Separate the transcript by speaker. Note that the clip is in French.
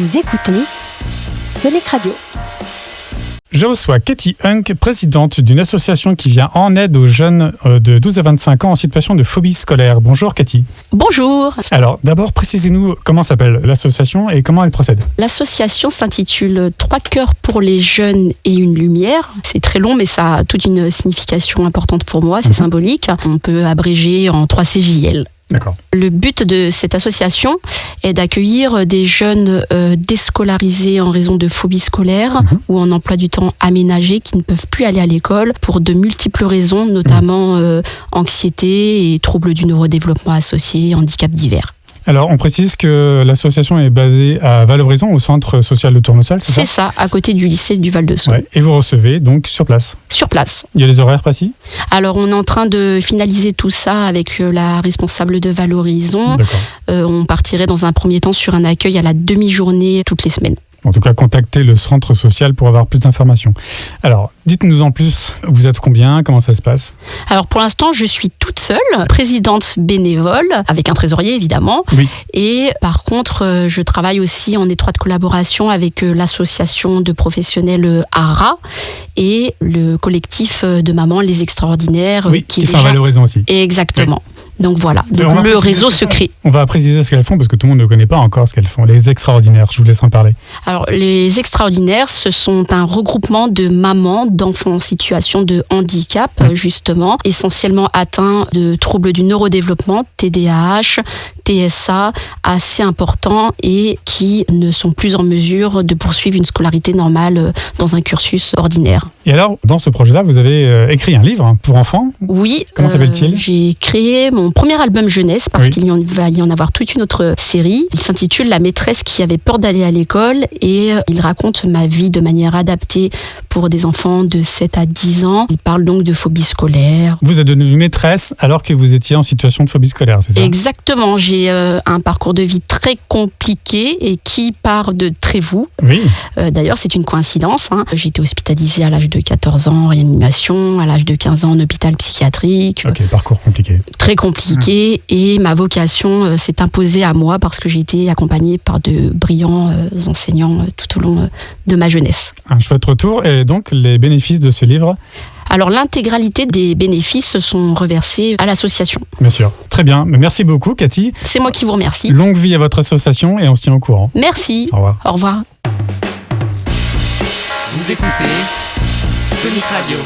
Speaker 1: Vous écoutez Sonic Radio.
Speaker 2: Je reçois Cathy Hunk, présidente d'une association qui vient en aide aux jeunes de 12 à 25 ans en situation de phobie scolaire. Bonjour Cathy.
Speaker 3: Bonjour.
Speaker 2: Alors d'abord, précisez-nous comment s'appelle l'association et comment elle procède.
Speaker 3: L'association s'intitule 3 cœurs pour les jeunes et une lumière. C'est très long mais ça a toute une signification importante pour moi, c'est symbolique. On peut abréger en 3 CJL.
Speaker 2: D'accord.
Speaker 3: Le but de cette association est d'accueillir des jeunes déscolarisés en raison de phobie scolaire ou en emploi du temps aménagé qui ne peuvent plus aller à l'école pour de multiples raisons, notamment anxiété et troubles du neurodéveloppement associés, handicaps divers.
Speaker 2: Alors, on précise que l'association est basée à Val-d'Oraison, au centre social de Tournesol, c'est ça ?
Speaker 3: C'est ça, à côté du lycée du Val-de-Saône.
Speaker 2: Ouais. Et vous recevez donc sur place ?
Speaker 3: Sur place.
Speaker 2: Il y a des horaires précis ?
Speaker 3: Alors, on est en train de finaliser tout ça avec la responsable de Val-d'Oraison.
Speaker 2: D'accord.
Speaker 3: On partirait dans un premier temps sur un accueil à la demi-journée toutes les semaines.
Speaker 2: En tout cas, contactez le centre social pour avoir plus d'informations. Alors, dites-nous en plus, vous êtes combien ? Comment ça se passe ?
Speaker 3: Alors, pour l'instant, je suis toute seule, présidente bénévole, avec un trésorier évidemment.
Speaker 2: Oui.
Speaker 3: Et par contre, je travaille aussi en étroite collaboration avec l'association de professionnels ARA et le collectif de mamans Les Extraordinaires.
Speaker 2: Oui, qui sont à Val-d'Oraison aussi.
Speaker 3: Exactement. Oui. Donc voilà,
Speaker 2: donc
Speaker 3: le réseau se crée.
Speaker 2: On va préciser ce qu'elles font parce que tout le monde ne connaît pas encore ce qu'elles font. Les Extraordinaires, je vous laisse en parler.
Speaker 3: Alors, les Extraordinaires, ce sont un regroupement de mamans d'enfants en situation de handicap, justement, essentiellement atteints de troubles du neurodéveloppement, TDAH, TSA, assez importants et qui ne sont plus en mesure de poursuivre une scolarité normale dans un cursus ordinaire.
Speaker 2: Et alors, dans ce projet-là, vous avez écrit un livre pour enfants ?
Speaker 3: Oui.
Speaker 2: Comment s'appelle-t-il ?
Speaker 3: J'ai créé mon premier album jeunesse parce qu'il va y en avoir toute une autre série. Il s'intitule La maîtresse qui avait peur d'aller à l'école et il raconte ma vie de manière adaptée pour des enfants de 7 à 10 ans. Il parle donc de phobie scolaire.
Speaker 2: Vous êtes devenue maîtresse alors que vous étiez en situation de phobie scolaire, c'est ça ?
Speaker 3: Exactement. J'ai un parcours de vie très compliqué et qui part de Trévoux.
Speaker 2: Oui.
Speaker 3: D'ailleurs, c'est une coïncidence. J'ai été hospitalisée à l'âge de 14 ans en réanimation, à l'âge de 15 ans en hôpital psychiatrique.
Speaker 2: Ok, parcours compliqué.
Speaker 3: Très compliqué et ma vocation s'est imposée à moi parce que j'ai été accompagnée par de brillants enseignants tout au long de ma jeunesse.
Speaker 2: Un chouette retour et donc les bénéfices de ce livre ?
Speaker 3: Alors l'intégralité des bénéfices sont reversés à l'association.
Speaker 2: Bien sûr. Très bien. Merci beaucoup Cathy.
Speaker 3: C'est moi qui vous remercie.
Speaker 2: Longue vie à votre association et on se tient au courant.
Speaker 3: Merci.
Speaker 2: Au revoir.
Speaker 3: Au revoir.
Speaker 4: Vous écoutez Sonic Radio.